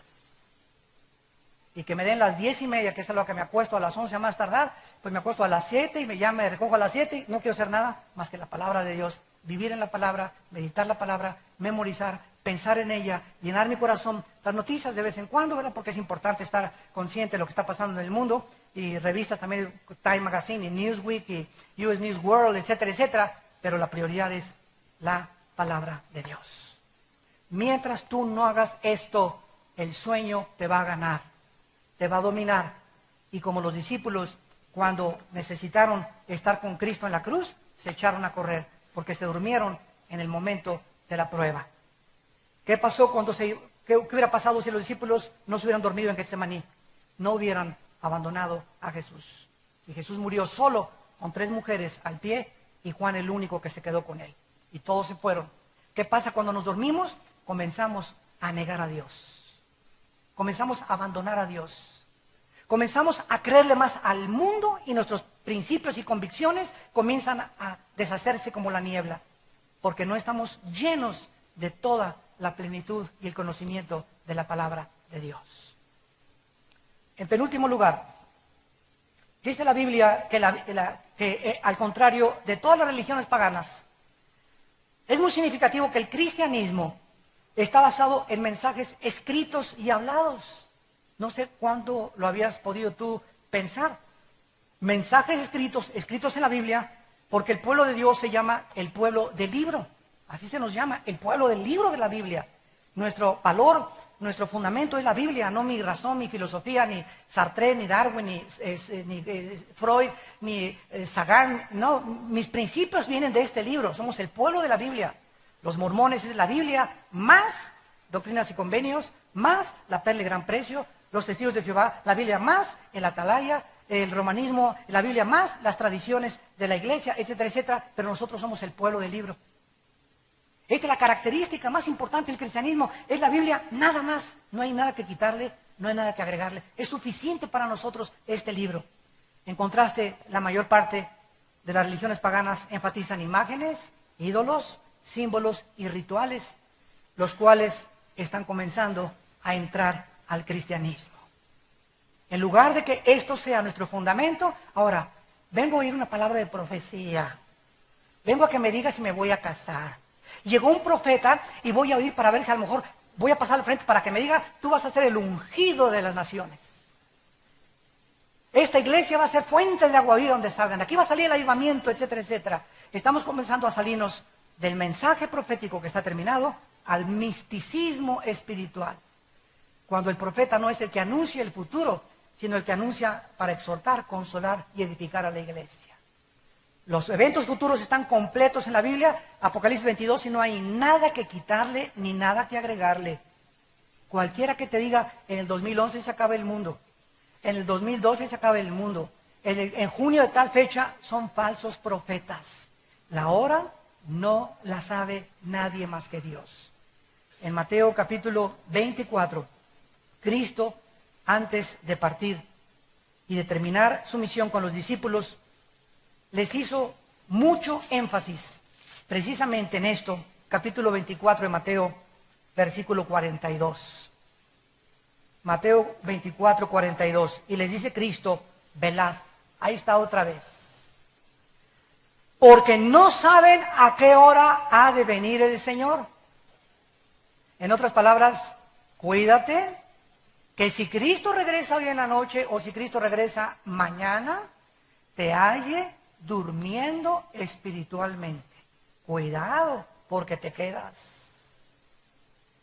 Y que me den las 10:30, que es a lo que me acuesto, a las 11 a más tardar, pues me acuesto a las 7 y ya me recojo a las 7 y no quiero hacer nada más que la palabra de Dios. Vivir en la palabra, meditar la palabra, memorizar, pensar en ella, llenar mi corazón. Las noticias de vez en cuando, ¿verdad? Porque es importante estar consciente de lo que está pasando en el mundo. Y revistas también, Time Magazine y Newsweek y US News World, etcétera, etcétera. Pero la prioridad es la palabra de Dios. Mientras tú no hagas esto, el sueño te va a ganar, te va a dominar. Y como los discípulos, cuando necesitaron estar con Cristo en la cruz, se echaron a correr, porque se durmieron en el momento de la prueba. ¿Qué pasó qué hubiera pasado si los discípulos no se hubieran dormido en Getsemaní? No hubieran abandonado a Jesús. Y Jesús murió solo con 3 mujeres al pie, y Juan el único que se quedó con él. Y todos se fueron. ¿Qué pasa cuando nos dormimos? Comenzamos a negar a Dios. Comenzamos a abandonar a Dios. Comenzamos a creerle más al mundo y nuestros principios y convicciones comienzan a deshacerse como la niebla. Porque no estamos llenos de toda la plenitud y el conocimiento de la palabra de Dios. En penúltimo lugar, dice la Biblia que al contrario de todas las religiones paganas, es muy significativo que el cristianismo está basado en mensajes escritos y hablados. No sé cuándo lo habías podido tú pensar. Mensajes escritos en la Biblia, porque el pueblo de Dios se llama el pueblo del libro. Así se nos llama, el pueblo del libro de la Biblia. Nuestro valor, nuestro fundamento es la Biblia, no mi razón, mi filosofía, ni Sartre, ni Darwin, ni Freud, ni Sagan. No, mis principios vienen de este libro. Somos el pueblo de la Biblia. Los mormones es la Biblia, más Doctrinas y Convenios, más la Perla de Gran Precio. Los Testigos de Jehová, la Biblia, más el Atalaya. El romanismo, la Biblia, más las tradiciones de la iglesia, etcétera, etcétera. Pero nosotros somos el pueblo del libro. Esta es la característica más importante del cristianismo. Es la Biblia, nada más. No hay nada que quitarle, no hay nada que agregarle. Es suficiente para nosotros este libro. En contraste, la mayor parte de las religiones paganas enfatizan imágenes, ídolos, símbolos y rituales, los cuales están comenzando a entrar al cristianismo. En lugar de que esto sea nuestro fundamento, ahora, vengo a oír una palabra de profecía. Vengo a que me diga si me voy a casar. Llegó un profeta y voy a oír para ver si a lo mejor voy a pasar al frente para que me diga, tú vas a ser el ungido de las naciones. Esta iglesia va a ser fuente de agua viva donde salgan. Aquí va a salir el avivamiento, etcétera, etcétera. Estamos comenzando a salirnos del mensaje profético que está terminado al misticismo espiritual. Cuando el profeta no es el que anuncia el futuro, sino el que anuncia para exhortar, consolar y edificar a la iglesia. Los eventos futuros están completos en la Biblia, Apocalipsis 22, y no hay nada que quitarle ni nada que agregarle. Cualquiera que te diga, en el 2011 se acaba el mundo, en el 2012 se acaba el mundo, en junio de tal fecha son falsos profetas. La hora no la sabe nadie más que Dios. En Mateo capítulo 24, Cristo, antes de partir y de terminar su misión con los discípulos, les hizo mucho énfasis precisamente en esto, capítulo 24 de Mateo, versículo 42. Mateo 24, 42. Y les dice Cristo, velad. Ahí está otra vez. Porque no saben a qué hora ha de venir el Señor. En otras palabras, cuídate que si Cristo regresa hoy en la noche o si Cristo regresa mañana, te halle durmiendo espiritualmente. Cuidado, porque te quedas.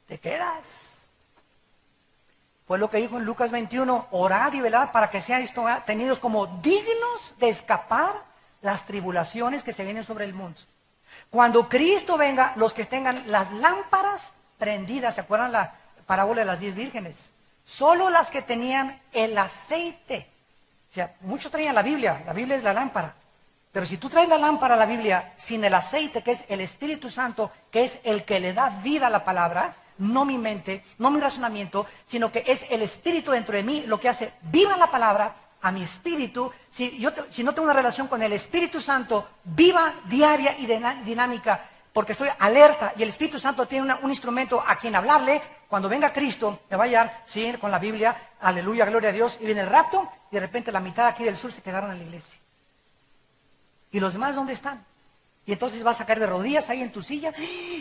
Te quedas. Fue lo que dijo en Lucas 21, orad y velad para que sean tenidos como dignos de escapar las tribulaciones que se vienen sobre el mundo. Cuando Cristo venga, los que tengan las lámparas prendidas, ¿se acuerdan la parábola de las 10 vírgenes? Solo las que tenían el aceite. O sea, muchos traían la Biblia es la lámpara. Pero si tú traes la lámpara a la Biblia sin el aceite, que es el Espíritu Santo, que es el que le da vida a la palabra, no mi mente, no mi razonamiento, sino que es el Espíritu dentro de mí lo que hace viva la palabra a mi espíritu. Si no tengo una relación con el Espíritu Santo viva, diaria y dinámica, porque estoy alerta y el Espíritu Santo tiene un instrumento a quien hablarle. Cuando venga Cristo, me va a hallar, sí, con la Biblia, aleluya, gloria a Dios, y viene el rapto, y de repente la mitad aquí del sur se quedaron en la iglesia. ¿Y los demás dónde están? Y entonces vas a caer de rodillas ahí en tu silla.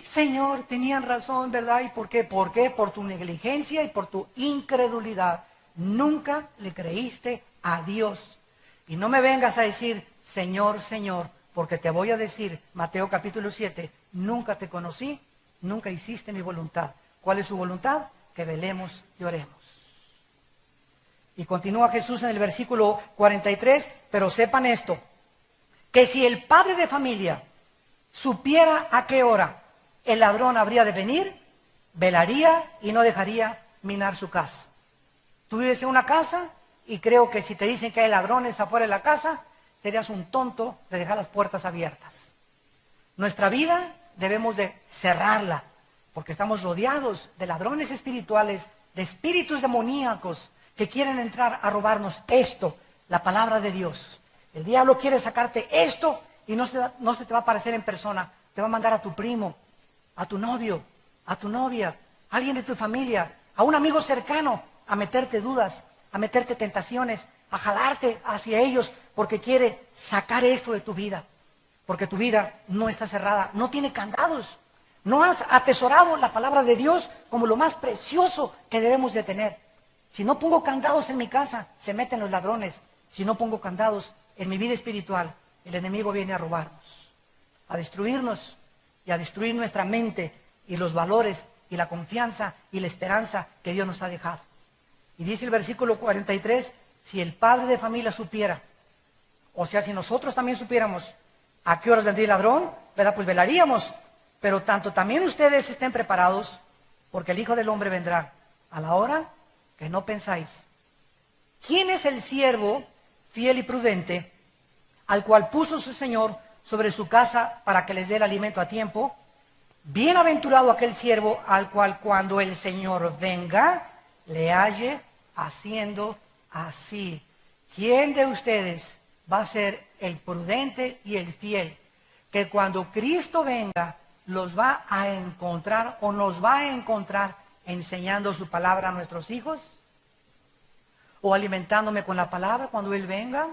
Señor, tenían razón, ¿verdad? ¿Y por qué? ¿Por qué? Por tu negligencia y por tu incredulidad. Nunca le creíste a Dios. Y no me vengas a decir, Señor, Señor, porque te voy a decir, Mateo capítulo 7, nunca te conocí, nunca hiciste mi voluntad. ¿Cuál es su voluntad? Que velemos y oremos. Y continúa Jesús en el versículo 43, pero sepan esto, que si el padre de familia supiera a qué hora el ladrón habría de venir, velaría y no dejaría minar su casa. Tú vives en una casa y creo que si te dicen que hay ladrones afuera de la casa, serías un tonto de dejar las puertas abiertas. Nuestra vida debemos de cerrarla, porque estamos rodeados de ladrones espirituales, de espíritus demoníacos que quieren entrar a robarnos esto, la palabra de Dios. El diablo quiere sacarte esto y no se te va a aparecer en persona. Te va a mandar a tu primo, a tu novio, a tu novia, a alguien de tu familia, a un amigo cercano, a meterte dudas, a meterte tentaciones, a jalarte hacia ellos porque quiere sacar esto de tu vida. Porque tu vida no está cerrada, no tiene candados. No has atesorado la palabra de Dios como lo más precioso que debemos de tener. Si no pongo candados en mi casa, se meten los ladrones. Si no pongo candados en mi vida espiritual, el enemigo viene a robarnos, a destruirnos y a destruir nuestra mente y los valores y la confianza y la esperanza que Dios nos ha dejado. Y dice el versículo 43, si el padre de familia supiera, o sea, si nosotros también supiéramos a qué horas vendría el ladrón, ¿verdad? Pues velaríamos. Pero tanto también ustedes estén preparados, porque el Hijo del Hombre vendrá a la hora que no pensáis. ¿Quién es el siervo fiel y prudente, al cual puso su Señor sobre su casa para que les dé el alimento a tiempo? Bienaventurado aquel siervo al cual cuando el Señor venga, le halle haciendo así. ¿Quién de ustedes va a ser el prudente y el fiel, que cuando Cristo venga los va a encontrar o nos va a encontrar enseñando su palabra a nuestros hijos? ¿O alimentándome con la palabra cuando Él venga?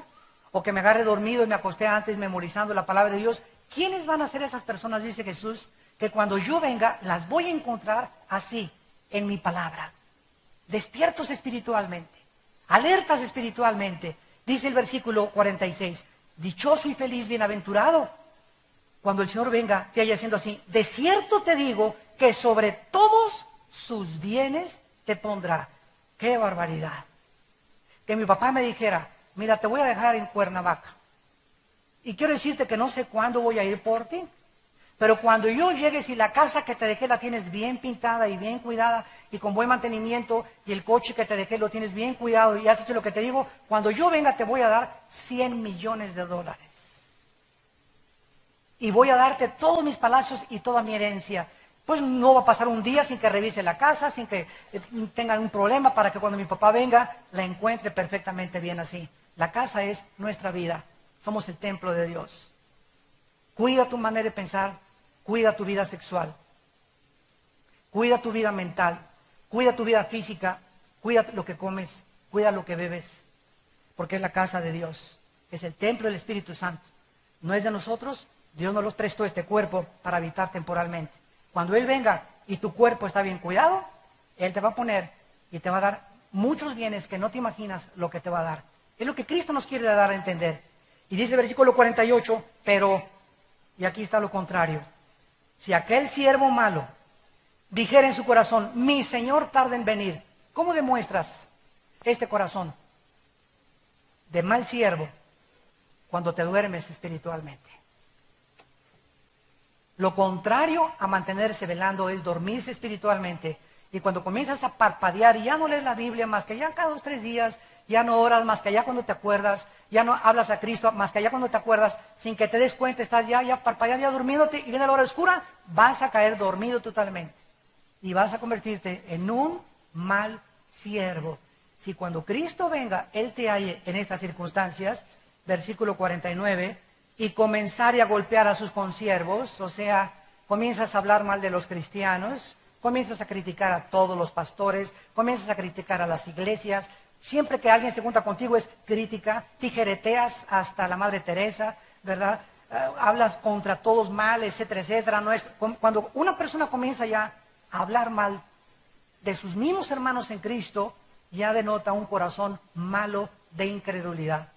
¿O que me agarre dormido y me acosté antes memorizando la palabra de Dios? ¿Quiénes van a ser esas personas, dice Jesús, que cuando yo venga las voy a encontrar así, en mi palabra? Despiertos espiritualmente, alertas espiritualmente. Dice el versículo 46, dichoso y feliz, bienaventurado, cuando el Señor venga, te haya haciendo así. De cierto te digo que sobre todos sus bienes te pondrá. ¡Qué barbaridad! Que mi papá me dijera, mira, te voy a dejar en Cuernavaca. Y quiero decirte que no sé cuándo voy a ir por ti. Pero cuando yo llegue, si la casa que te dejé la tienes bien pintada y bien cuidada y con buen mantenimiento, y el coche que te dejé lo tienes bien cuidado y has hecho lo que te digo, cuando yo venga te voy a dar $100 millones. Y voy a darte todos mis palacios y toda mi herencia. Pues no va a pasar un día sin que revise la casa, sin que tengan un problema, para que cuando mi papá venga la encuentre perfectamente bien así. La casa es nuestra vida. Somos el templo de Dios. Cuida tu manera de pensar, cuida tu vida sexual, cuida tu vida mental, cuida tu vida física, cuida lo que comes, cuida lo que bebes, porque es la casa de Dios, es el templo del Espíritu Santo. No es de nosotros, Dios nos los prestó este cuerpo para habitar temporalmente. Cuando Él venga y tu cuerpo está bien cuidado, Él te va a poner y te va a dar muchos bienes que no te imaginas lo que te va a dar. Es lo que Cristo nos quiere dar a entender. Y dice el versículo 48, pero, y aquí está lo contrario, si aquel siervo malo dijera en su corazón, mi Señor tarda en venir, ¿cómo demuestras este corazón de mal siervo cuando te duermes espiritualmente? Lo contrario a mantenerse velando es dormirse espiritualmente. Y cuando comienzas a parpadear y ya no lees la Biblia más que ya cada 2 o 3 días, ya no oras más que allá cuando te acuerdas, ya no hablas a Cristo más que allá cuando te acuerdas, sin que te des cuenta, estás ya parpadeando, ya durmiéndote, y viene la hora oscura, vas a caer dormido totalmente. Y vas a convertirte en un mal siervo. Si cuando Cristo venga, Él te halle en estas circunstancias, versículo 49, y comenzare a golpear a sus consiervos, o sea, comienzas a hablar mal de los cristianos, comienzas a criticar a todos los pastores, comienzas a criticar a las iglesias, siempre que alguien se junta contigo es crítica, tijereteas hasta la Madre Teresa, ¿verdad? Hablas contra todos mal, etcétera, etcétera. Cuando una persona comienza ya a hablar mal de sus mismos hermanos en Cristo, ya denota un corazón malo de incredulidad.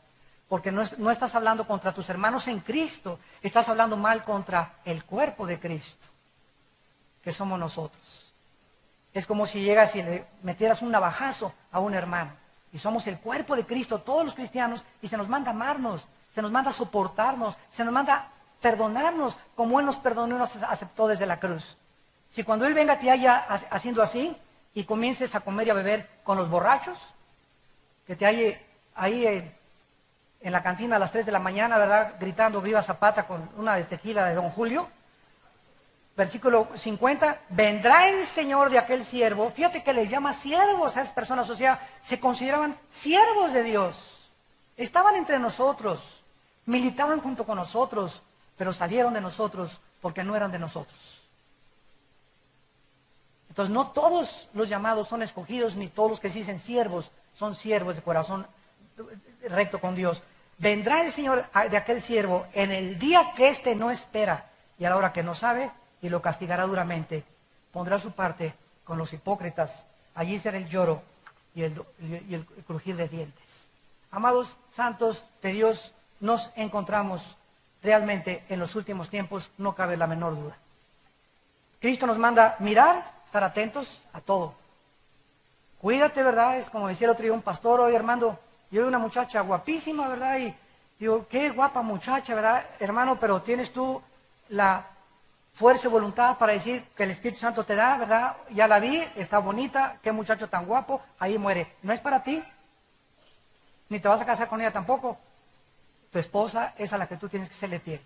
Porque no estás hablando contra tus hermanos en Cristo, estás hablando mal contra el cuerpo de Cristo, que somos nosotros. Es como si llegas y le metieras un navajazo a un hermano. Y somos el cuerpo de Cristo, todos los cristianos, y se nos manda amarnos, se nos manda soportarnos, se nos manda perdonarnos, como Él nos perdonó y nos aceptó desde la cruz. Si cuando Él venga te haya haciendo así, y comiences a comer y a beber con los borrachos, que te halle ahí en la cantina a las 3 de la mañana, ¿verdad?, gritando viva Zapata con una de tequila de Don Julio. Versículo 50, vendrá el Señor de aquel siervo, fíjate que les llama siervos a esas personas, o sea, se consideraban siervos de Dios, estaban entre nosotros, militaban junto con nosotros, pero salieron de nosotros porque no eran de nosotros. Entonces no todos los llamados son escogidos, ni todos los que se dicen siervos son siervos de corazón recto con Dios. Vendrá el Señor de aquel siervo en el día que éste no espera y a la hora que no sabe, y lo castigará duramente. Pondrá su parte con los hipócritas. Allí será el lloro y el crujir de dientes. Amados santos de Dios, nos encontramos realmente en los últimos tiempos, no cabe la menor duda. Cristo nos manda mirar, estar atentos a todo. Cuídate, ¿verdad? Es como decía el otro día un pastor, oye, Armando, yo veo una muchacha guapísima, ¿verdad? Y digo, qué guapa muchacha, ¿verdad, hermano? Pero tienes tú la fuerza y voluntad para decir que el Espíritu Santo te da, ¿verdad? Ya la vi, está bonita, qué muchacho tan guapo, ahí muere. No es para ti, ni te vas a casar con ella tampoco. Tu esposa es a la que tú tienes que serle fiel.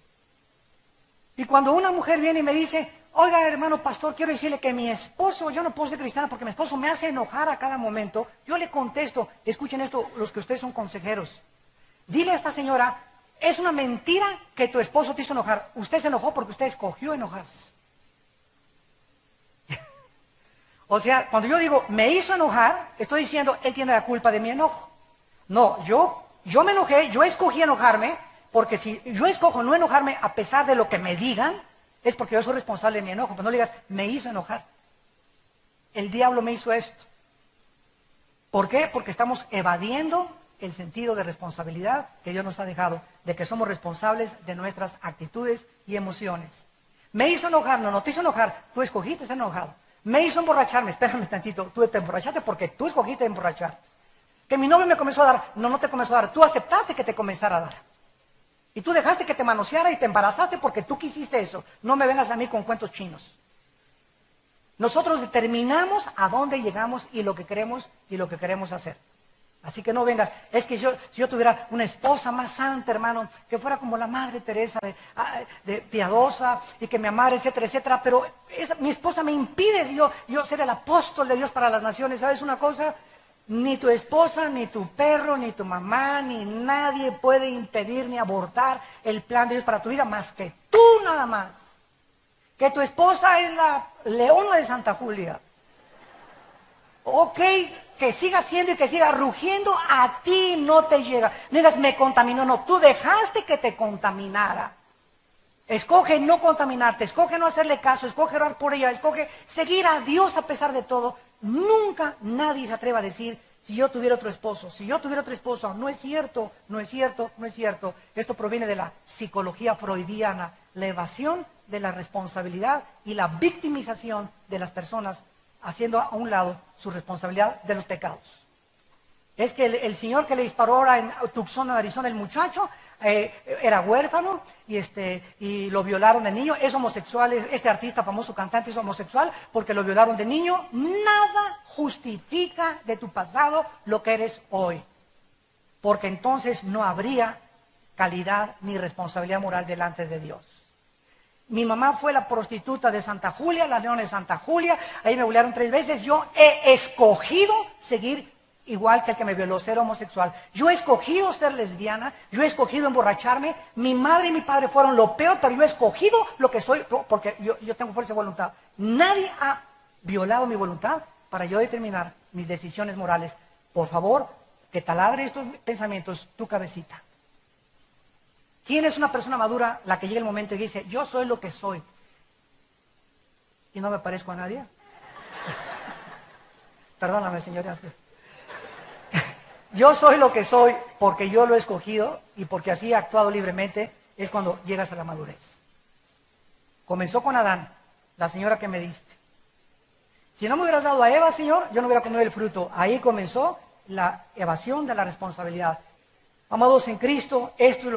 Y cuando una mujer viene y me dice, oiga, hermano pastor, quiero decirle que mi esposo, yo no puedo ser cristiana porque mi esposo me hace enojar a cada momento, yo le contesto, escuchen esto, los que ustedes son consejeros, dile a esta señora, es una mentira que tu esposo te hizo enojar, usted se enojó porque usted escogió enojarse. O sea, cuando yo digo, me hizo enojar, estoy diciendo, él tiene la culpa de mi enojo. No, yo me enojé, yo escogí enojarme, porque si yo escojo no enojarme a pesar de lo que me digan, es porque yo soy responsable de mi enojo. Pero no le digas, me hizo enojar. El diablo me hizo esto. ¿Por qué? Porque estamos evadiendo el sentido de responsabilidad que Dios nos ha dejado, de que somos responsables de nuestras actitudes y emociones. Me hizo enojar, no te hizo enojar, tú escogiste ser enojado. Me hizo emborracharme, espérame tantito, tú te emborrachaste porque tú escogiste emborrachar. Que mi novio me comenzó a dar, no te comenzó a dar, tú aceptaste que te comenzara a dar. Y tú dejaste que te manoseara y te embarazaste porque tú quisiste eso. No me vengas a mí con cuentos chinos. Nosotros determinamos a dónde llegamos y lo que queremos hacer. Así que no vengas, es que si yo tuviera una esposa más santa, hermano, que fuera como la Madre Teresa, de piadosa, y que me amara, etcétera, etcétera, pero mi esposa me impide yo ser el apóstol de Dios para las naciones. ¿Sabes una cosa? Ni tu esposa, ni tu perro, ni tu mamá, ni nadie puede impedir ni abortar el plan de Dios para tu vida, más que tú nada más. Que tu esposa es la leona de Santa Julia. Ok, que siga siendo y que siga rugiendo, a ti no te llega. No digas, me contaminó, no, tú dejaste que te contaminara. Escoge no contaminarte, escoge no hacerle caso, escoge orar por ella, escoge seguir a Dios a pesar de todo. Nunca nadie se atreva a decir, si yo tuviera otro esposo, si yo tuviera otro esposo. No es cierto, no es cierto, no es cierto. Esto proviene de la psicología freudiana, la evasión de la responsabilidad y la victimización de las personas, haciendo a un lado su responsabilidad de los pecados. Es que el señor que le disparó ahora en Tucson, Arizona, el muchacho, era huérfano y lo violaron de niño, es homosexual, este artista famoso cantante es homosexual porque lo violaron de niño. Nada justifica de tu pasado lo que eres hoy, porque entonces no habría calidad ni responsabilidad moral delante de Dios. Mi mamá fue la prostituta de Santa Julia, la leona de Santa Julia, ahí me violaron 3 veces. Yo he escogido seguir igual que el que me violó, ser homosexual. Yo he escogido ser lesbiana, yo he escogido emborracharme. Mi madre y mi padre fueron lo peor, pero yo he escogido lo que soy, porque yo tengo fuerza de voluntad. Nadie ha violado mi voluntad para yo determinar mis decisiones morales. Por favor, que taladre estos pensamientos tu cabecita. ¿Quién es una persona madura? La que llega el momento y dice, yo soy lo que soy y no me parezco a nadie. Perdóname, señoras. Yo soy lo que soy porque yo lo he escogido y porque así he actuado libremente. Es cuando llegas a la madurez. Comenzó con Adán, la señora que me diste. Si no me hubieras dado a Eva, Señor, yo no hubiera comido el fruto. Ahí comenzó la evasión de la responsabilidad. Amados en Cristo, esto es lo